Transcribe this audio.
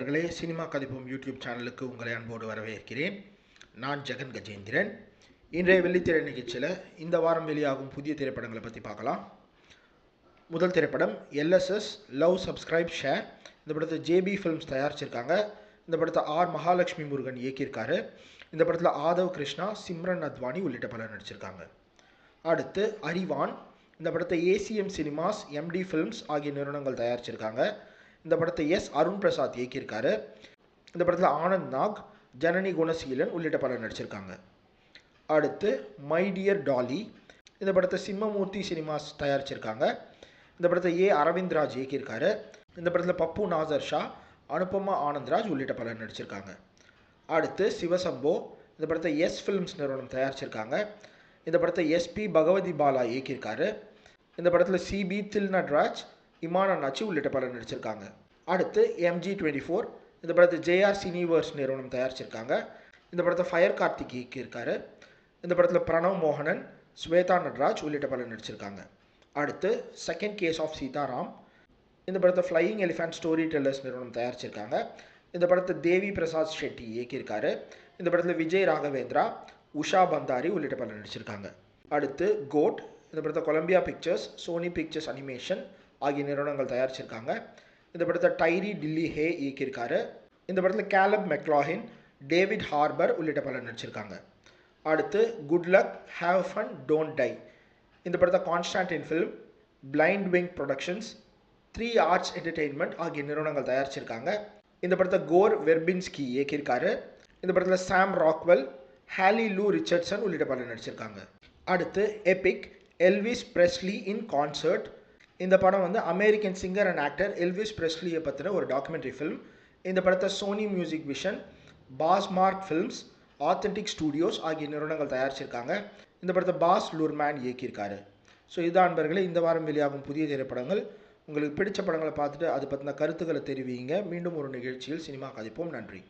நண்பர்களே, cinema கதைப்போம் YouTube சேனலுக்கு உங்களை அன்போடு வரவேற்கிறேன். நான் ஜெகன் கஜேந்திரன். இன்றைய வெள்ளித்திரை நிகழ்ச்சியில் இந்த வாரம் வெளியாகும் புதிய திரைப்படங்களை பற்றி பார்க்கலாம். முதல் திரைப்படம் எல்எஸ்எஸ் லவ் சப்ஸ்கிரைப் ஷேர். இந்த படத்தை ஜேபி ஃபிலிம்ஸ் தயாரிச்சிருக்காங்க. இந்த படத்தை ஆர் மகாலட்சுமி முருகன் இயக்கியிருக்காரு. இந்த படத்தில் ஆதவ் கிருஷ்ணா, சிம்ரன் அத்வானி உள்ளிட்ட பலர் நடிச்சிருக்காங்க. அடுத்து அறிவான். இந்த படத்தை ஏசிஎம் சினிமாஸ், எம்டி ஃபிலிம்ஸ் ஆகிய நிறுவனங்கள் தயாரிச்சிருக்காங்க. இந்த படத்தை எஸ் அருண் பிரசாத் இயக்கியிருக்காரு. இந்த படத்தில் ஆனந்த் நாக், ஜனனி குணசீலன் உள்ளிட்ட பலர் நடிச்சிருக்காங்க. அடுத்து மை டியர் டாலி. இந்த படத்தை சிம்மமூர்த்தி சினிமாஸ் தயாரிச்சிருக்காங்க. இந்த படத்தை ஏ அரவிந்த்ராஜ் இயக்கியிருக்காரு. இந்த படத்தில் பப்பு நாசர் ஷா, அனுபமா ஆனந்த்ராஜ் உள்ளிட்ட பலர் நடிச்சிருக்காங்க. அடுத்து சிவசம்போ. இந்த படத்தை எஸ் ஃபிலிம்ஸ் நிறுவனம் தயாரிச்சிருக்காங்க. இந்த படத்தை எஸ்பி பகவதி பாலா இயக்கியிருக்காரு. இந்த படத்தில் சிபி தில்நட்ராஜ், இமான் அண்ணாச்சி உள்ளிட்ட பலர் நடிச்சிருக்காங்க. அடுத்து MG24. இந்த படத்தை ஜேஆர் சினிவர்ஸ் நிறுவனம் தயாரிச்சிருக்காங்க. இந்த படத்தை ஃபயர் கார்த்திக் இயக்கியிருக்காரு. இந்த படத்தில் பிரணவ் மோகனன், ஸ்வேதா நட்ராஜ் உள்ளிட்ட பலர் நடிச்சிருக்காங்க. அடுத்து செகண்ட் கேஸ் ஆஃப் சீதாராம். இந்த படத்தை ஃப்ளையிங் எலிஃபண்ட் ஸ்டோரி டெல்லர்ஸ் நிறுவனம் தயாரிச்சிருக்காங்க. இந்த படத்தை தேவி பிரசாத் ஷெட்டி இயக்கியிருக்காரு. இந்த படத்தில் விஜய் ராகவேந்திரா, உஷா பந்தாரி உள்ளிட்ட பலர் நடிச்சிருக்காங்க. அடுத்து கோட். இந்த படத்தை Columbia Pictures, Sony Pictures Animation ஆகிய நிறுவனங்கள் தயாரிச்சிருக்காங்க. இந்த படத்தை டைரி டில்லி ஹே இயக்கியிருக்காரு. இந்த படத்தில் கேலப் மெக்லாஹின், டேவிட் ஹார்பர் உள்ளிட்ட பலர் நடிச்சிருக்காங்க. அடுத்து good luck, have fun, don't die. இந்த படத்தை Constantin Film, Blind Wink Productions, 3 Arts Entertainment ஆகிய நிறுவனங்கள் தயாரிச்சிருக்காங்க. இந்த படத்தை கோர் வெர்பின்ஸ்கி இயக்கியிருக்காரு. இந்த படத்தில் சாம் ராக்வெல், ஹாலி லூ ரிச்சர்ட்சன் உள்ளிட்ட பலர் நடிச்சிருக்காங்க. அடுத்து Epic, Elvis Presley in Concert. இந்த படம் American singer and actor Elvis பிரெஸ்லியை பற்றின ஒரு டாக்குமெண்ட்ரி ஃபிலிம். இந்த படத்தை Sony Music Vision, Bazmark Films, Authentic Studios ஆகிய நிறுவனங்கள் தயாரிச்சிருக்காங்க. இந்த படத்தை பாஸ் லுர்மேன் இயக்கியிருக்காரு. ஸோ இதான் நண்பர்களே இந்த வாரம் வெளியாகும் புதிய திரைப்படங்கள். உங்களுக்கு பிடிச்ச படங்களை பார்த்துட்டு அது பற்றின கருத்துக்களை தெரிவிங்க. மீண்டும் ஒரு நிகழ்ச்சியில் சினிமா கதைப்போம். நன்றி.